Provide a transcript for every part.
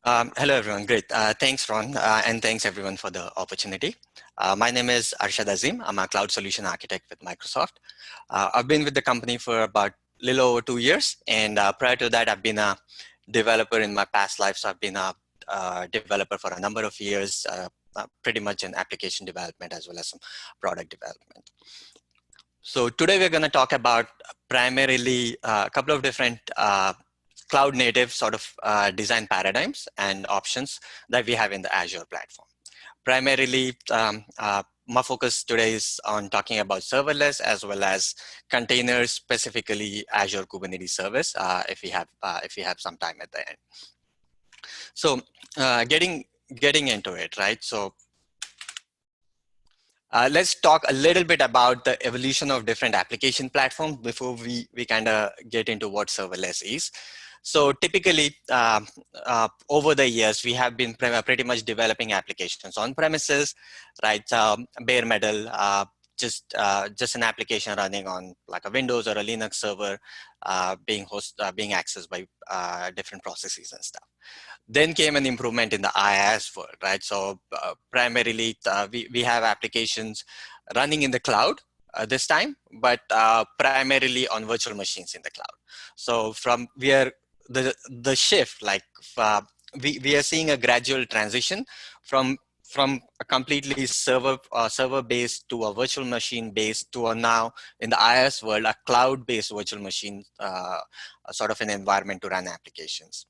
Hello, everyone. Great. Thanks, Ron, and thanks, everyone, for the opportunity. My name is Arshad Azim. I'm a cloud solution architect with Microsoft. I've been with the company for about a little over 2 years, and prior to that, I've been a developer in my past life. So I've been a developer for a number of years, pretty much in application development as well as some product development. So today we're going to talk about primarily a couple of different cloud native sort of design paradigms and options that we have in the Azure platform. Primarily, my focus today is on talking about serverless as well as containers, specifically Azure Kubernetes service, if we have some time at the end. So getting into it, right? So let's talk a little bit about the evolution of different application platforms before we kind of get into what serverless is. So typically, over the years, we have been pretty much developing applications on premises, right? Bare metal, just an application running on like a Windows or a Linux server, being accessed by different processes and stuff. Then came an improvement in the IaaS world, right? So primarily, we have applications running in the cloud this time, but primarily on virtual machines in the cloud. So from where the shift, like we are seeing a gradual transition from a completely server based to a virtual machine based to a now in the IaaS world a cloud based virtual machine sort of an environment to run applications.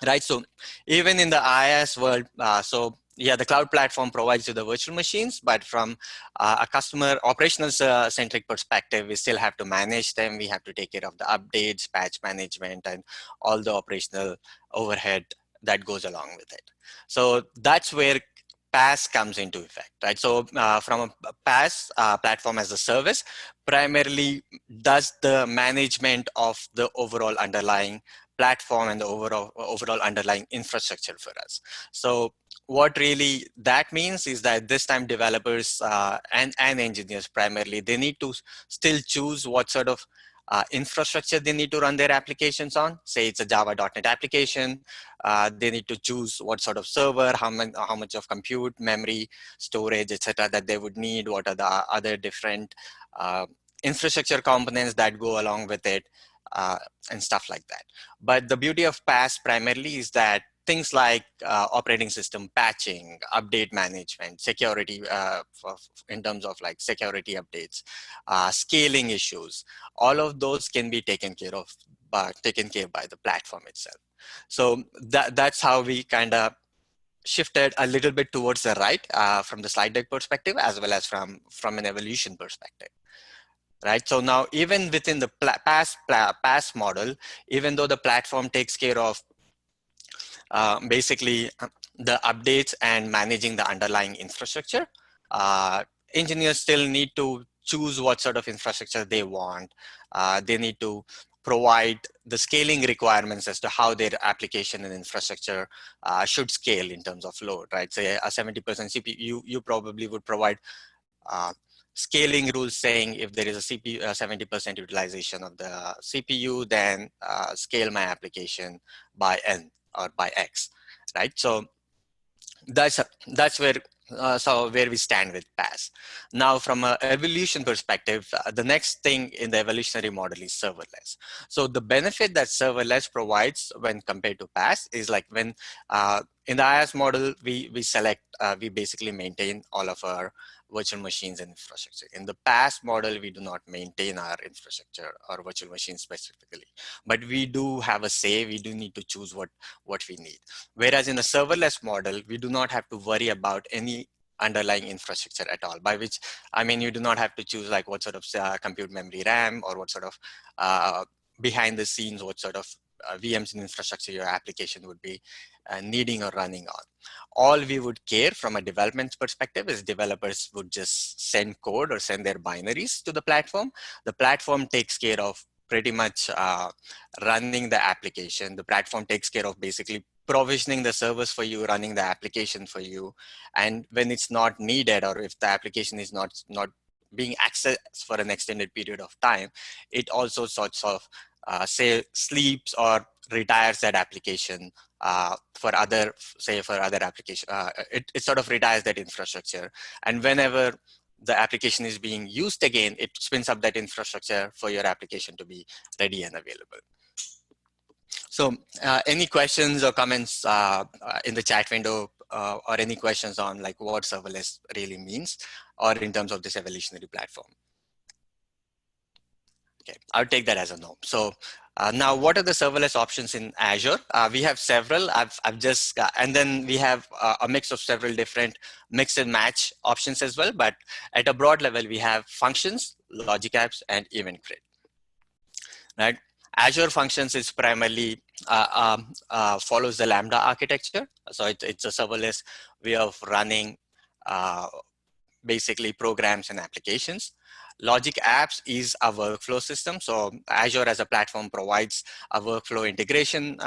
Right, so even in the IaaS world, so yeah, the cloud platform provides you the virtual machines, but from a customer operational centric perspective, we still have to manage them. We have to take care of the updates, patch management, and all the operational overhead that goes along with it. So that's where PaaS comes into effect, right? So from a PaaS, platform as a service, primarily does the management of the overall underlying platform and the overall underlying infrastructure for us. So what really that means is that this time developers and engineers primarily, they need to still choose what sort of infrastructure they need to run their applications on. Say it's a Java.NET application, they need to choose what sort of server, how much of compute, memory, storage, etc. that they would need, what are the other different infrastructure components that go along with it, and stuff like that. But the beauty of PaaS primarily is that things like operating system patching, update management, security in terms of like security updates, scaling issues, all of those can be taken care by the platform itself. So that's how we kind of shifted a little bit towards the right from the slide deck perspective, as well as from an evolution perspective. Right, so now even within the PaaS model, even though the platform takes care of basically the updates and managing the underlying infrastructure, engineers still need to choose what sort of infrastructure they want. They need to provide the scaling requirements as to how their application and infrastructure should scale in terms of load, right? Say a 70% CPU, you probably would provide scaling rules saying if there is a 70% utilization of the CPU, then scale my application by N or by X, right? So that's where where we stand with PaaS. Now, from an evolution perspective, the next thing in the evolutionary model is serverless. So the benefit that serverless provides when compared to PaaS is like when in the IaaS model, we basically maintain all of our virtual machines and infrastructure. In the PaaS model, we do not maintain our infrastructure or virtual machines specifically, but we do have a say. We do need to choose what we need. Whereas in a serverless model, we do not have to worry about any underlying infrastructure at all, by which I mean you do not have to choose like what sort of compute memory RAM or what sort of behind the scenes, what sort of VMs and infrastructure your application would be needing or running on. All we would care from a development perspective is developers would just send code or send their binaries to the platform. The platform takes care of pretty much running the application. The platform takes care of basically provisioning the servers for you, running the application for you. And when it's not needed, or if the application is not being accessed for an extended period of time, it also sorts of say sleeps or retires that application for other, say for other application. It sort of retires that infrastructure, and whenever the application is being used again, it spins up that infrastructure for your application to be ready and available. So any questions or comments in the chat window, or any questions on like what serverless really means, or in terms of this evolutionary platform? Okay, I'll take that as a no. So now what are the serverless options in Azure? We have several. I've just, and then we have a mix of several different mix and match options as well. But at a broad level, we have functions, logic apps, and event grid. Right? Azure Functions is primarily follows the Lambda architecture. So it's a serverless way of running basically programs and applications. Logic Apps is a workflow system. So Azure as a platform provides a workflow integration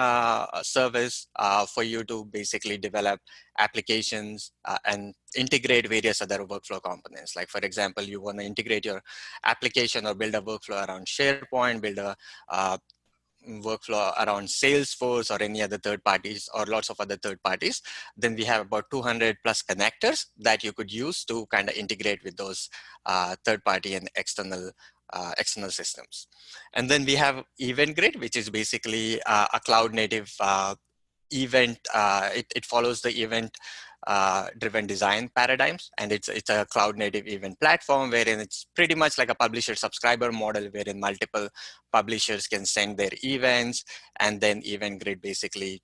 service for you to basically develop applications and integrate various other workflow components. Like for example, you want to integrate your application or build a workflow around SharePoint, build a workflow around Salesforce or any other third parties or lots of other third parties, then we have about 200 plus connectors that you could use to kind of integrate with those third party and external systems. And then we have Event Grid, which is basically a cloud native event. It follows the event driven design paradigms, and it's a cloud native event platform wherein it's pretty much like a publisher subscriber model wherein multiple publishers can send their events, and then Event Grid basically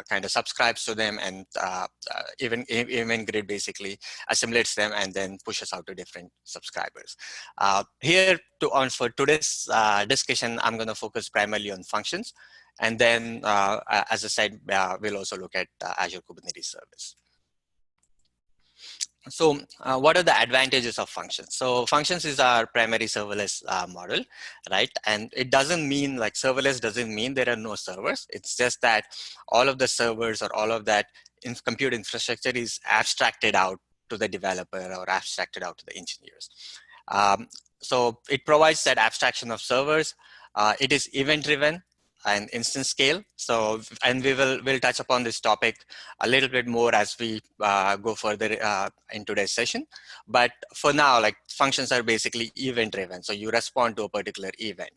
kind of subscribes to them, and Event Grid basically assimilates them and then pushes out to different subscribers. Here for today's discussion, I'm going to focus primarily on functions. And then, as I said, we'll also look at Azure Kubernetes Service. So what are the advantages of functions? So functions is our primary serverless model, right? And it doesn't mean like serverless doesn't mean there are no servers. It's just that all of the servers or all of that compute infrastructure is abstracted out to the developer or abstracted out to the engineers. So it provides that abstraction of servers. It is event driven and instance scale. So, and we'll touch upon this topic a little bit more as we go further in today's session. But for now, like functions are basically event driven. So you respond to a particular event.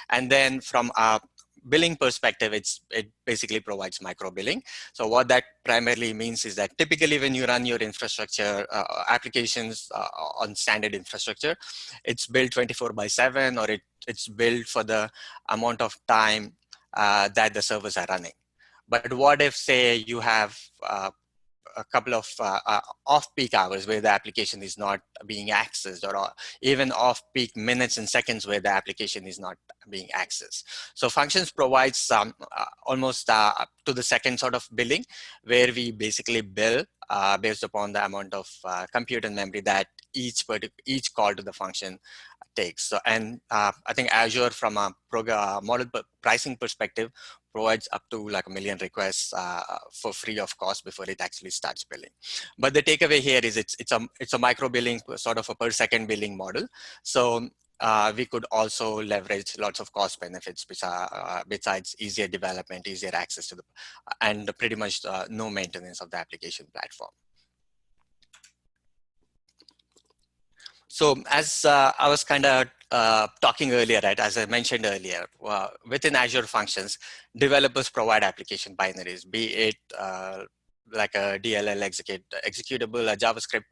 And then from a billing perspective, it basically provides micro billing. So what that primarily means is that typically when you run your infrastructure applications on standard infrastructure, it's built 24/7, or it's built for the amount of time that the servers are running. But what if, say, you have a couple of off-peak hours where the application is not being accessed, or even off-peak minutes and seconds where the application is not being accessed? So functions provides some almost to the second sort of billing, where we basically bill based upon the amount of compute and memory that each call to the function takes. So, and I think Azure from a model pricing perspective provides up to like 1 million requests for free of cost before it actually starts billing. But the takeaway here is it's a micro billing, sort of a per second billing model. So we could also leverage lots of cost benefits besides easier development, easier access to and pretty much no maintenance of the application platform. So as I was kind of talking earlier, right, as I mentioned earlier, within Azure Functions, developers provide application binaries, be it like a DLL executable, a JavaScript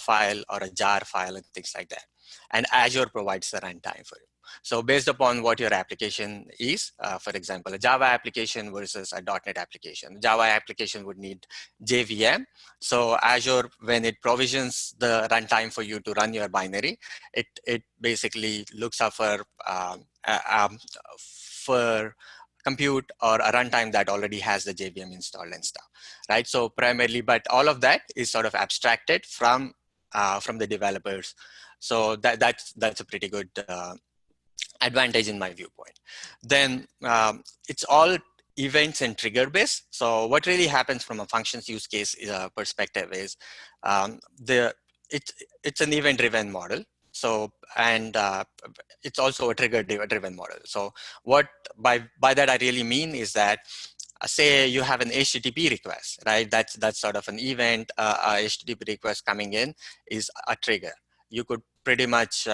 file, or a jar file, and things like that. And Azure provides the runtime for you. So based upon what your application is, for example, a Java application versus a .NET application. Java application would need JVM. So Azure, when it provisions the runtime for you to run your binary, it basically looks up for compute or a runtime that already has the JVM installed and stuff, right? So primarily, but all of that is sort of abstracted from the developers. So that's a pretty good advantage in my viewpoint. Then it's all events and trigger based. So what really happens from a functions use case perspective is it's an event driven model. So, and it's also a trigger driven model. So what by that I really mean is that say you have an HTTP request, right? That's sort of an event. A HTTP request coming in is a trigger. You could pretty much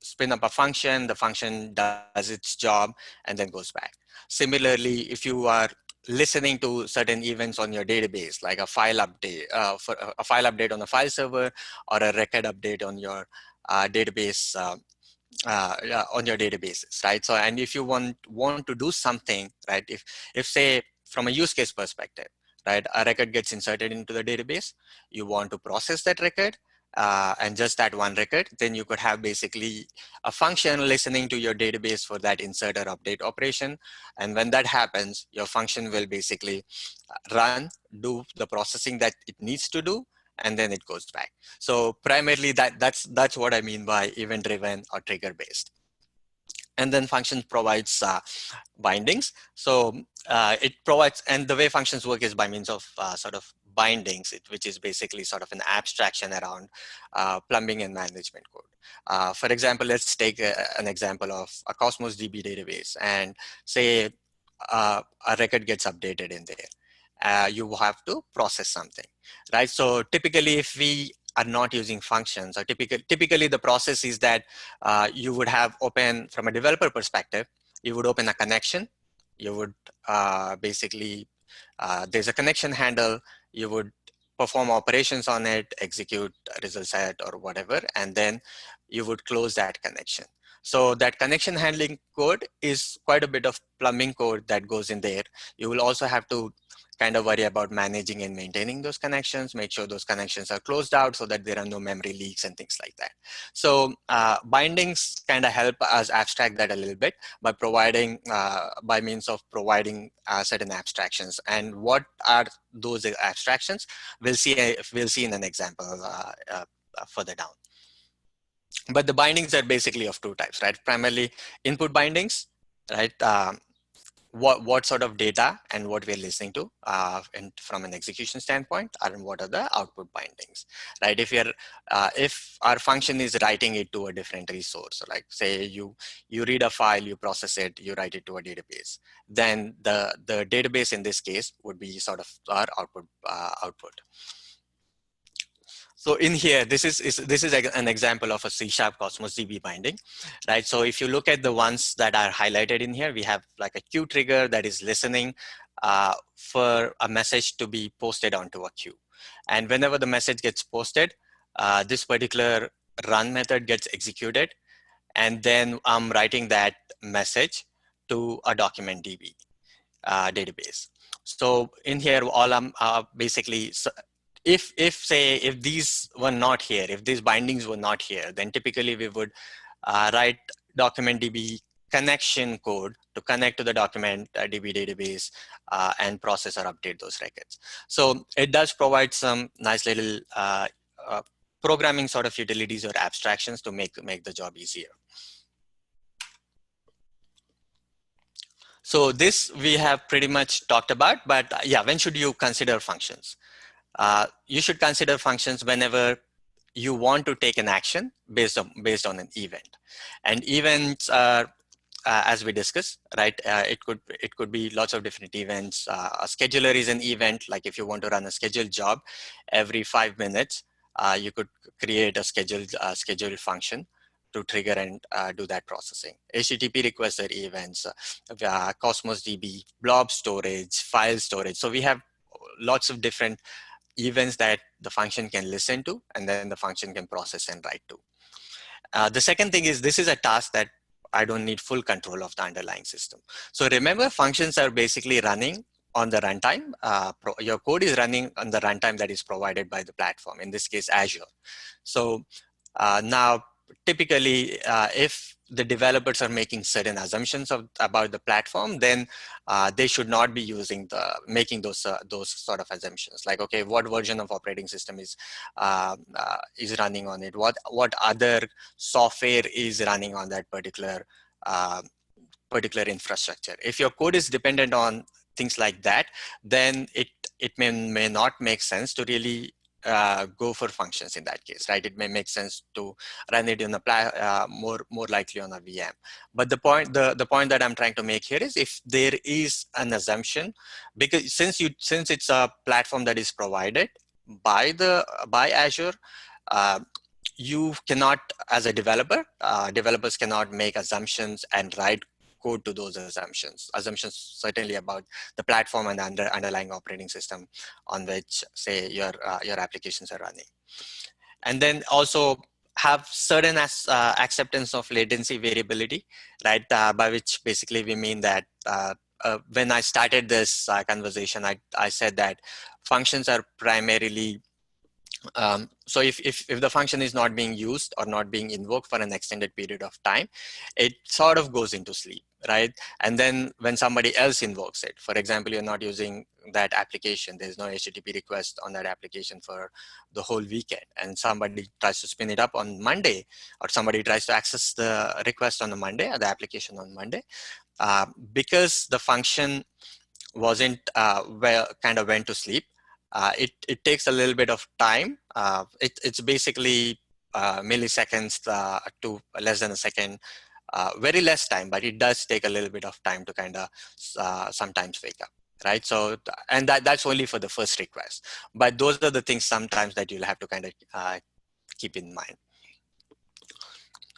spin up a function. The function does its job and then goes back. Similarly, if you are listening to certain events on your database, like a file update, for a file update on a file server, or a record update on your database, yeah, on your databases, right? So, and if you want to do something, right? If say from a use case perspective, right, a record gets inserted into the database, you want to process that record, and just that one record, then you could have basically a function listening to your database for that insert or update operation. And when that happens, your function will basically run, do the processing that it needs to do, and then it goes back. So primarily that's what I mean by event driven or trigger based. And then functions provides bindings. So it provides, and the way functions work is by means of sort of bindings, which is basically sort of an abstraction around plumbing and management code. For example, let's take an example of a Cosmos DB database, and say a record gets updated in there. You have to process something, right? So typically, if we are not using functions, or typically the process is that you would have open, from a developer perspective, you would open a connection. You would basically, there's a connection handle. You would perform operations on it, execute a result set or whatever, and then you would close that connection. So that connection handling code is quite a bit of plumbing code that goes in there. You will also have to kind of worry about managing and maintaining those connections, make sure those connections are closed out so that there are no memory leaks and things like that. So bindings kind of help us abstract that a little bit by providing, by means of providing certain abstractions. And what are those abstractions? We'll see in an example further down. But the bindings are basically of two types, right? Primarily input bindings, right? What sort of data and what we're listening to, and from an execution standpoint, and what are the output bindings, right? If our function is writing it to a different resource, like say you read a file, you process it, you write it to a database, then the database in this case would be sort of our output. So in here, this is an example of a C# Cosmos DB binding, right? So if you look at the ones that are highlighted in here, we have like a queue trigger that is listening for a message to be posted onto a queue. And whenever the message gets posted, this particular run method gets executed. And then I'm writing that message to a document DB database. So in here, all I'm basically, if these were not here, if these bindings were not here, then typically we would write document DB connection code to connect to the document DB database and process or update those records. So it does provide some nice little programming sort of utilities or abstractions to make the job easier. So this we have pretty much talked about, but yeah, when should you consider functions? You should consider functions whenever you want to take an action based on an event. And events are, as we discussed, right? It could be lots of different events. A scheduler is an event. Like if you want to run a scheduled job, every 5 minutes, you could create a scheduled function to trigger and do that processing. HTTP requests are events, Cosmos DB, blob storage, file storage. So we have lots of different events that the function can listen to, and then the function can process and write to. The second thing is, this is a task that I don't need full control of the underlying system. So remember, functions are basically running on the runtime. Your code is running on the runtime that is provided by the platform, in this case, Azure. So now, typically, if the developers are making certain assumptions about the platform, then they should not be making those sort of assumptions. Like, okay, what version of operating system is running on it? What other software is running on that particular infrastructure? If your code is dependent on things like that, then it may not make sense to really go for functions in that case, right? It may make sense to run it in a more likely on a VM. But the point that I'm trying to make here is, if there is an assumption, because since it's a platform that is provided by Azure, uh, you cannot, as a developer, developers cannot make assumptions and write code to those assumptions certainly about the platform and the underlying operating system on which, say, your applications are running. And then also have certain acceptance of latency variability, right? By which basically we mean that when I started this conversation, I said that functions are primarily so if the function is not being used or not being invoked for an extended period of time, it sort of goes into sleep, right? And then when somebody else invokes it, for example, you're not using that application, there's no HTTP request on that application for the whole weekend, and somebody tries to spin it up on Monday, or somebody tries to access the request on the Monday, or the application on Monday, because the function wasn't kind of went to sleep. It takes a little bit of time. It's basically milliseconds to less than a second, very less time, but it does take a little bit of time to kind of sometimes wake up, right? So, and that's only for the first request. But those are the things sometimes that you'll have to kind of keep in mind.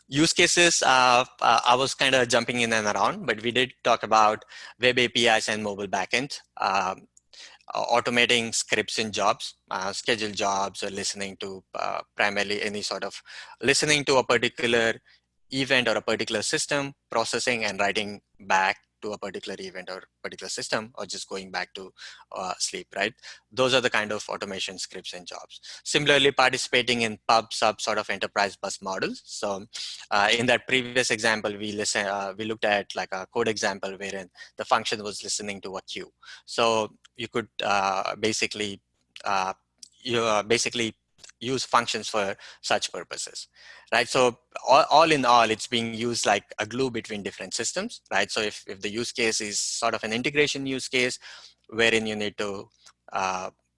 Use cases, I was kind of jumping in and around, but we did talk about web APIs and mobile backend. Automating scripts in jobs, schedule jobs, or listening to primarily any sort of listening to a particular event or a particular system, processing and writing back to a particular event or particular system, or just going back to sleep, right? Those are the kind of automation scripts and jobs. Similarly, participating in pub sub sort of enterprise bus models. So in that previous example, we looked at like a code example wherein the function was listening to a queue. So you could basically use functions for such purposes, right? So all in all, it's being used like a glue between different systems, right? So if the use case is sort of an integration use case, wherein you need to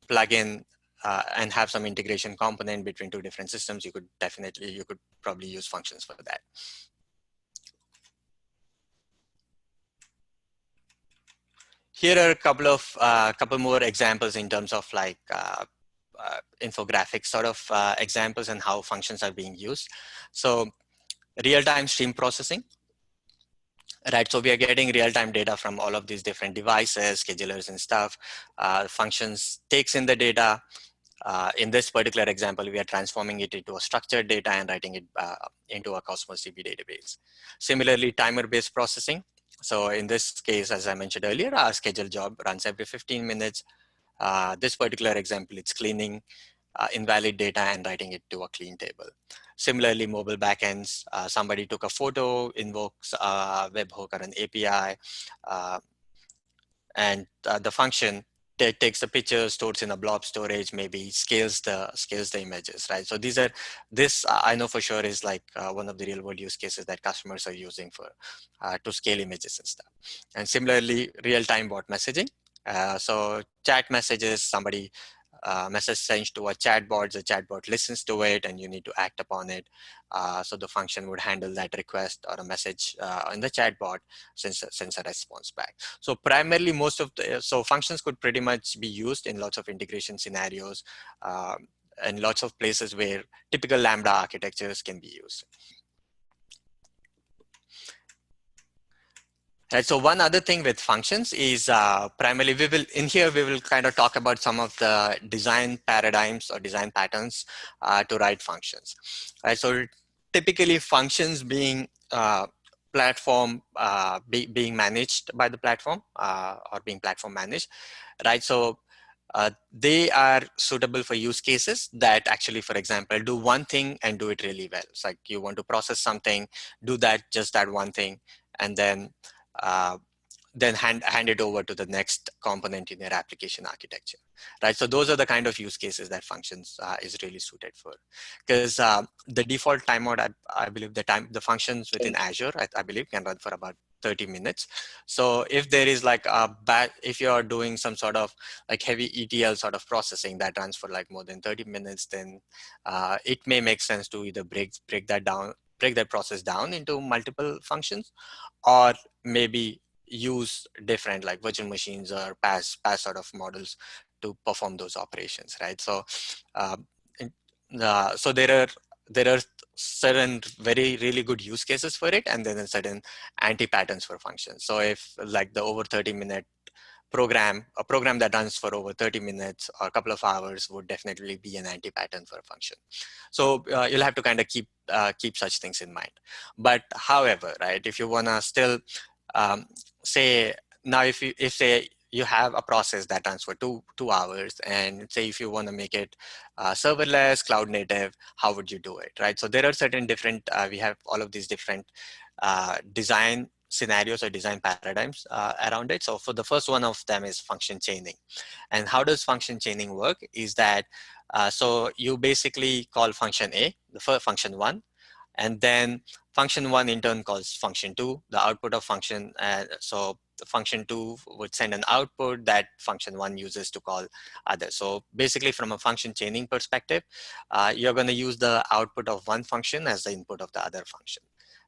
plug in and have some integration component between two different systems, you could probably use functions for that. Here are a couple more examples in terms of like infographic sort of examples and how functions are being used. So real-time stream processing, right? So we are getting real-time data from all of these different devices, schedulers and stuff. Functions takes in the data. In this particular example, we are transforming it into a structured data and writing it into a Cosmos DB database. Similarly, timer-based processing. So in this case, as I mentioned earlier, our schedule job runs every 15 minutes. This particular example, it's cleaning invalid data and writing it to a clean table. Similarly, mobile backends, somebody took a photo, invokes a webhook or an API, and the function takes the picture, stores in a blob storage, maybe scales the images, right? So this I know for sure is like one of the real world use cases that customers are using for to scale images and stuff. And similarly, real-time bot messaging. So chat messages, somebody message sent to a chatbot, the chatbot listens to it and you need to act upon it. So the function would handle that request or a message in the chatbot, sends a response back. So primarily so functions could pretty much be used in lots of integration scenarios and lots of places where typical Lambda architectures can be used. Right, so one other thing with functions is primarily we will kind of talk about some of the design paradigms or design patterns to write functions. Right, so typically functions being platform being managed by the platform or being platform managed, right? So they are suitable for use cases that actually, for example, do one thing and do it really well. It's like you want to process something, do just that one thing, and then hand it over to the next component in your application architecture, right? So those are the kind of use cases that functions is really suited for, because the default timeout, I believe the functions within Azure, I believe, can run for about 30 minutes. So if there is like a bad, if you're doing some sort of like heavy ETL sort of processing that runs for like more than 30 minutes, then it may make sense to either break that process down into multiple functions, or maybe use different like virtual machines or PaaS sort of models to perform those operations, right? So, uh, so there are certain very really good use cases for it, and then certain anti-patterns for functions. So if like the over 30-minute a program that runs for over 30 minutes or a couple of hours would definitely be an anti-pattern for a function. So you'll have to kind of keep such things in mind. But however, right, if you wanna still um, say now if say you have a process that runs for two hours, and say if you want to make it serverless, cloud native, how would you do it, right? So there are certain different we have all of these different design scenarios or design paradigms around it. So for the first one of them is function chaining. And how does function chaining work is that so you basically call function A, the first function one, and then function one in turn calls function two, the output of function. So the function two would send an output that function one uses to call others. So basically from a function chaining perspective, you're going to use the output of one function as the input of the other function.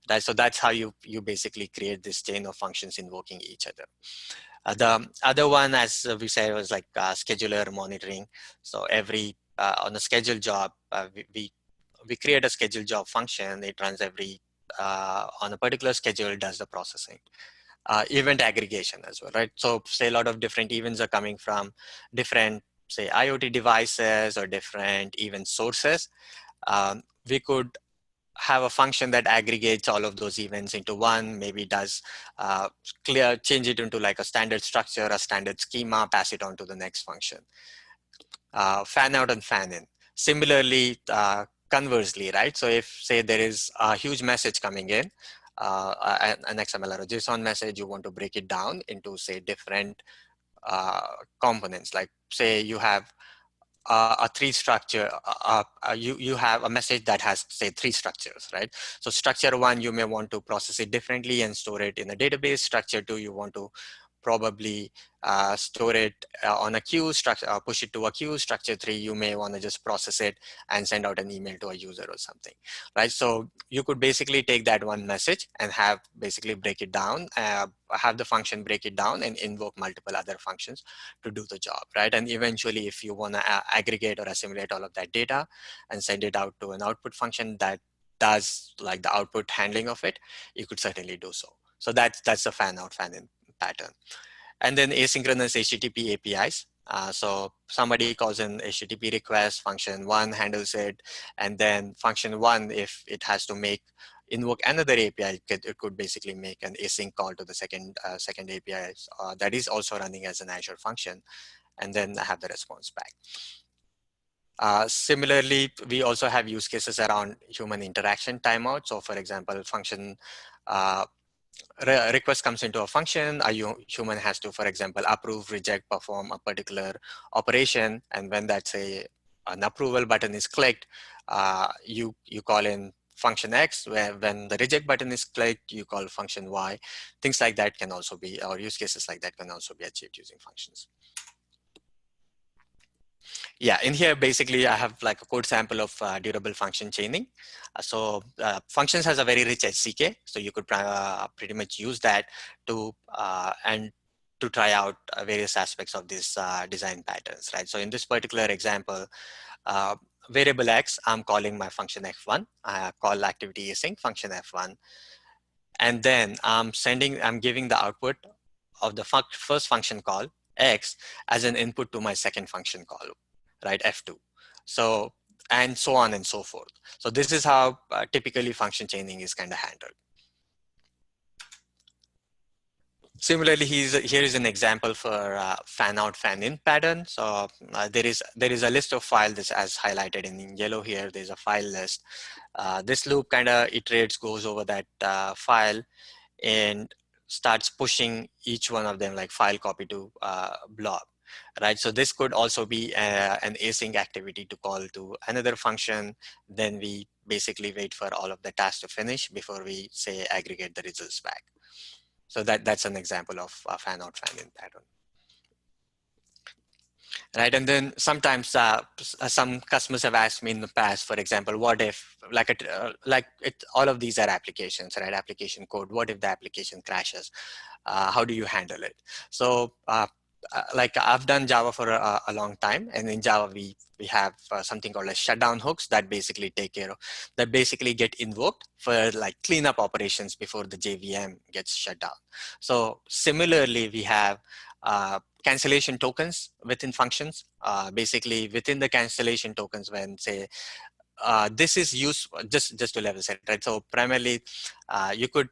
Right? So that's how you basically create this chain of functions invoking each other. The other one, as we said, was like scheduler monitoring. So every on a scheduled job, we create a scheduled job function. It runs every on a particular schedule, does the processing. Event aggregation as well, right? So say a lot of different events are coming from different, say, IoT devices or different event sources. We could have a function that aggregates all of those events into one, maybe does change it into like a standard structure, a standard schema, pass it on to the next function. Fan out and fan in. Similarly, conversely, right? So if say there is a huge message coming in, an XML or a JSON message, you want to break it down into say different components. Like say you have a three structure, you have a message that has say three structures, right? So structure one, you may want to process it differently and store it in a database. Structure two, you want to probably store it on a queue, push it to a queue. Structure three, you may want to just process it and send out an email to a user or something, right? So you could basically take that one message and have basically break it down, have the function break it down and invoke multiple other functions to do the job, right? And eventually, if you want to aggregate or assimilate all of that data and send it out to an output function that does like the output handling of it, you could certainly do so. So that's the fan out, fan in pattern. And then asynchronous HTTP APIs. So somebody calls an HTTP request, function one handles it, and then function one, if it has to invoke another API, it could basically make an async call to the second API that is also running as an Azure function, and then have the response back. Similarly, we also have use cases around human interaction timeout. So for example, function request comes into a function, a human has to, for example, approve, reject, perform a particular operation. And when an approval button is clicked, you call in function X, where when the reject button is clicked, you call function Y. Things like that can also be, or use cases like that can also be achieved using functions. Yeah, in here, basically, I have like a code sample of durable function chaining. Functions has a very rich SDK, so you could pretty much use that to and to try out various aspects of these design patterns, right? So in this particular example, variable X, I'm calling my function F1. I call activity async function F1, and then I'm giving the output of the first function call X as an input to my second function call, right, F2. So, and so on and so forth. So this is how typically function chaining is kind of handled. Similarly, here is an example for fan out, fan in pattern. So there is a list of files that's as highlighted in yellow here. There's a file list. This loop kind of iterates, goes over that file and starts pushing each one of them like file copy to blob, right? So this could also be an async activity to call to another function. Then we basically wait for all of the tasks to finish before we say aggregate the results back. So that's an example of a fan out, fan in pattern. Right, and then sometimes some customers have asked me in the past, for example, what if all of these are applications, right? Application code. What if the application crashes? How do you handle it? So like I've done Java for a long time, and in Java we have something called as shutdown hooks that basically that basically get invoked for like cleanup operations before the JVM gets shut down. So similarly, we have cancellation tokens within functions. Basically, within the cancellation tokens, when say this is used just to level set, right? So primarily, you could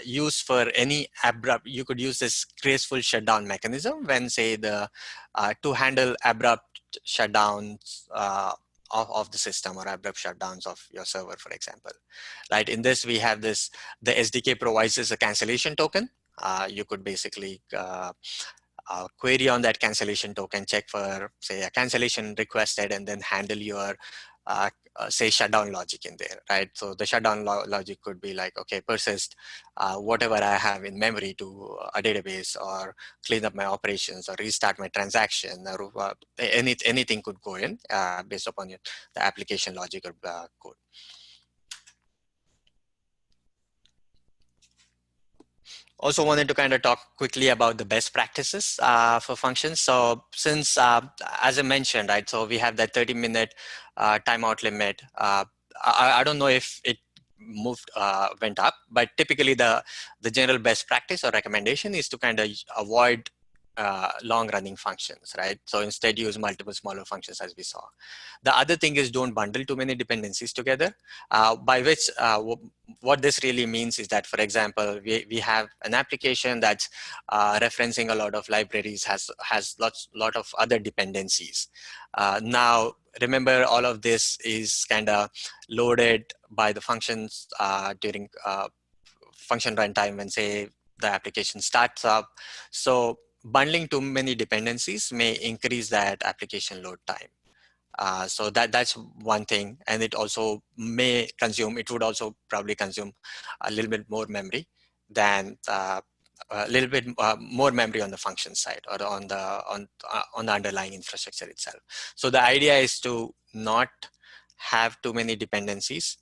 use for any abrupt, you could use this graceful shutdown mechanism when say the to handle abrupt shutdowns of the system or abrupt shutdowns of your server, for example. Right, in this we have this, the SDK provides us a cancellation token. You could basically query on that cancellation token, check for say a cancellation requested, and then handle your say shutdown logic in there, right? So the shutdown logic could be like, okay, persist whatever I have in memory to a database, or clean up my operations, or restart my transaction, or anything could go in based upon the application logic or code. Also wanted to kind of talk quickly about the best practices for functions. So since, as I mentioned, right, so we have that 30-minute timeout limit. I don't know if it went up, but typically the general best practice or recommendation is to kind of avoid long-running functions, right? So instead use multiple smaller functions, as we saw. The other thing is don't bundle too many dependencies together, by which what this really means is that, for example, we have an application that's referencing a lot of libraries, has lot of other dependencies. Now, remember, all of this is kind of loaded by the functions during function runtime when say the application starts up. So bundling too many dependencies may increase that application load time. So that's one thing, and it also may consume, it would also probably consume a little bit more memory than a little bit more memory on the function side, or on the underlying infrastructure itself. So the idea is to not have too many dependencies.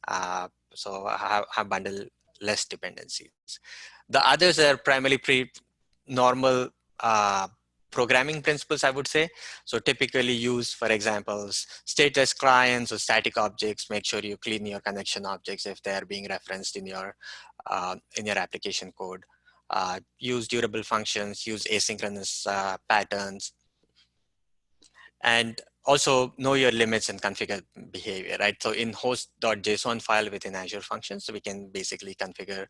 So have bundle less dependencies. The others are primarily normal programming principles, I would say. So typically use, for example, stateless clients or static objects. Make sure you clean your connection objects if they are being referenced in your application code. Use durable functions, use asynchronous patterns, and also know your limits and configure behavior, right? So in host.json file within Azure Functions, so we can basically configure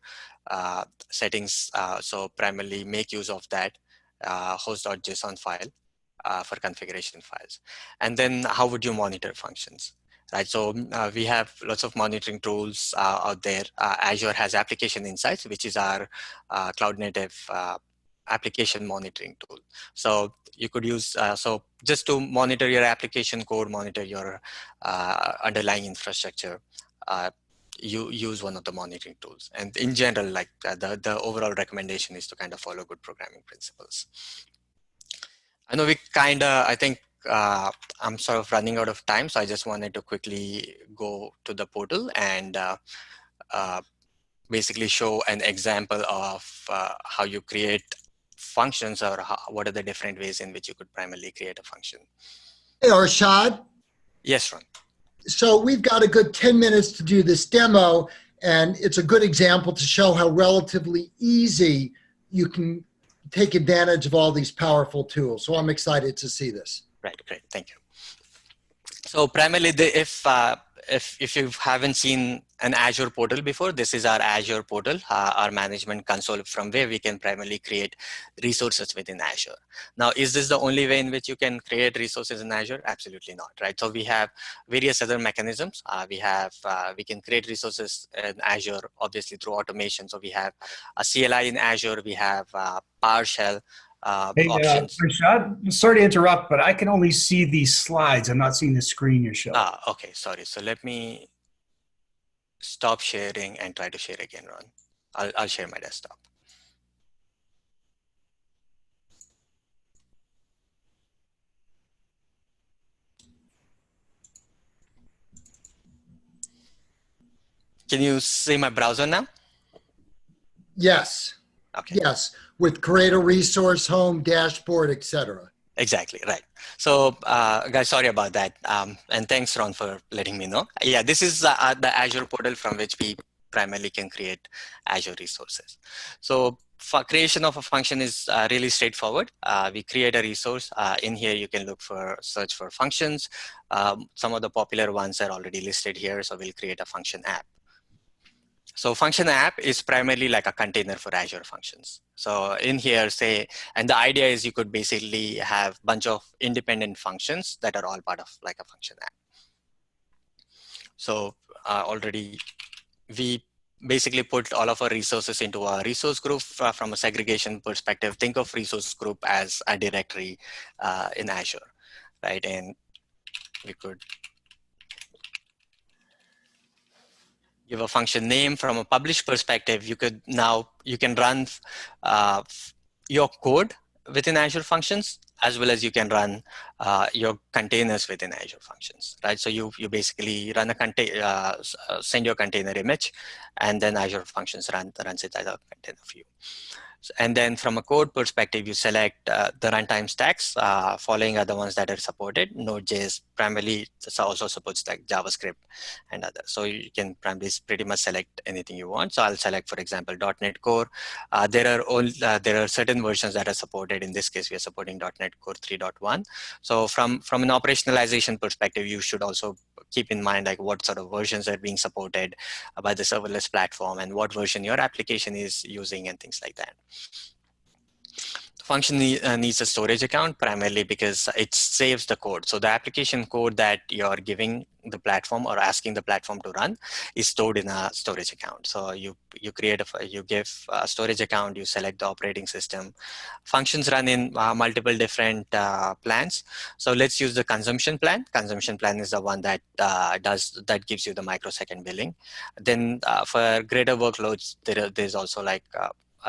settings. So primarily make use of that host.json file for configuration files. And then how would you monitor functions? Right, so we have lots of monitoring tools out there. Azure has Application Insights, which is our cloud native application monitoring tool. So you could use, so just to monitor your application code, monitor your underlying infrastructure, you use one of the monitoring tools. And in general, like the overall recommendation is to kind of follow good programming principles. I know we kind of, I think I'm sort of running out of time, so I just wanted to quickly go to the portal and basically show an example of how you create functions, or what are the different ways in which you could primarily create a function. Hey, Arshad. Yes, Ron. So we've got a good 10 minutes to do this demo, and it's a good example to show how relatively easy you can take advantage of all these powerful tools. So I'm excited to see this. Right, great, thank you. So primarily, if you haven't seen an Azure portal before, this is our Azure portal, our management console, from where we can primarily create resources within Azure. Now, is this the only way in which you can create resources in Azure? Absolutely not, right? So we have various other mechanisms. We can create resources in Azure, obviously through automation. So we have a CLI in Azure, we have PowerShell, Hey, options. Rashad, sorry to interrupt, but I can only see these slides. I'm not seeing the screen you're showing. Okay, sorry. So let me stop sharing and try to share again, Ron. I'll share my desktop. Can you see my browser now? Yes. Okay. Yes. With create a resource, home, dashboard, etc. Exactly, right. So guys, sorry about that. And thanks, Ron, for letting me know. Yeah, this is the Azure portal from which we primarily can create Azure resources. So for creation of a function is really straightforward. We create a resource. In here, you can look for, search for functions. Some of the popular ones are already listed here. So we'll create a function app. So function app is primarily like a container for Azure functions. So in here, say, and the idea is you could basically have a bunch of independent functions that are all part of like a function app. So already we basically put all of our resources into a resource group from a segregation perspective. Think of resource group as a directory in Azure, right? And we could give a function name. From a published perspective, you can run your code within Azure Functions, as well as you can run your containers within Azure Functions, right? So you basically run a send your container image, and then Azure Functions runs it as a container for you. And then from a code perspective, you select the runtime stacks. Following are the ones that are supported. Node.js primarily also supports like JavaScript and others. So you can primarily pretty much select anything you want. So I'll select, for example, .NET Core. There are certain versions that are supported. In this case, we are supporting .NET Core 3.1. So from an operationalization perspective, you should also keep in mind like what sort of versions are being supported by the serverless platform and what version your application is using and things like that. Function needs a storage account primarily because it saves the code. So the application code that you're giving the platform or asking the platform to run is stored in a storage account. So you give a storage account, you select the operating system. Functions run in multiple different plans. So let's use the consumption plan. Consumption plan is the one that gives you the microsecond billing. Then for greater workloads, there's also like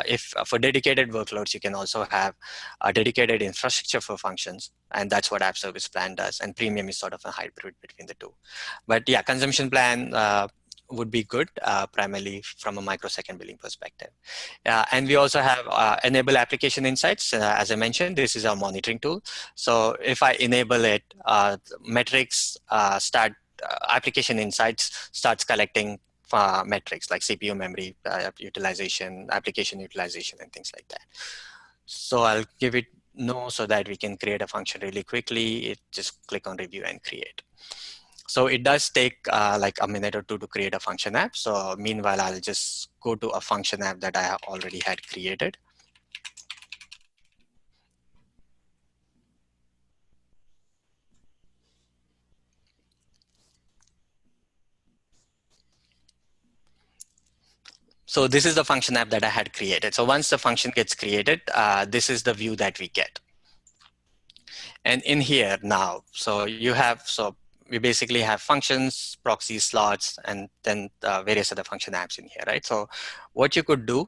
if for dedicated workloads, you can also have a dedicated infrastructure for functions, and that's what App Service Plan does. And Premium is sort of a hybrid between the two. But yeah, consumption plan would be good, primarily from a microsecond billing perspective. And we also have enable application insights. As I mentioned, this is our monitoring tool. So if I enable it, metrics application insights starts collecting metrics like CPU memory utilization, application utilization, and things like that. So I'll give it no so that we can create a function really quickly. Just click on review and create. So it does take like a minute or two to create a function app. So meanwhile, I'll just go to a function app that I already had created. So this is the function app that I had created. So once the function gets created, this is the view that we get. And in here now, so we basically have functions, proxy slots, and then various other function apps in here, right? So what you could do